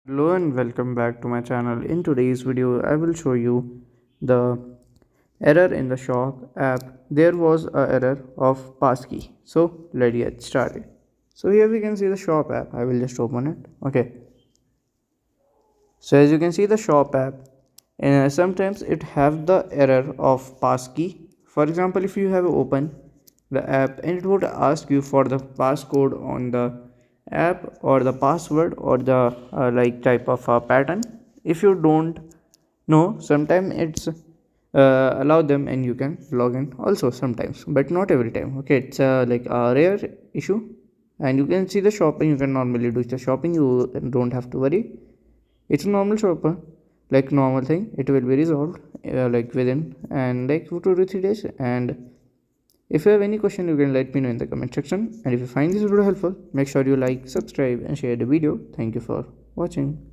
Hello and welcome back to my channel. In today's video, I will show you the error in the shop app. There was a error of passkey. So let's get started. So here we can see the shop app. I will just open it. Okay. So as you can see the shop app, sometimes it have the error of passkey. For example, if you have opened the app and it would ask you for the passcode on the app or the password or the like type of pattern. If you don't know, sometimes it's allow them and you can log in also sometimes, but not every time. Okay, it's like a rare issue, and you can see the shopping. You can normally do the shopping. You don't have to worry. It's a normal shopper, like normal thing. It will be resolved like within and like 2 to 3 days. And if you have any question, you can let me know in the comment section. And if you find this video helpful, make sure you like, subscribe, and share the video. Thank you for watching.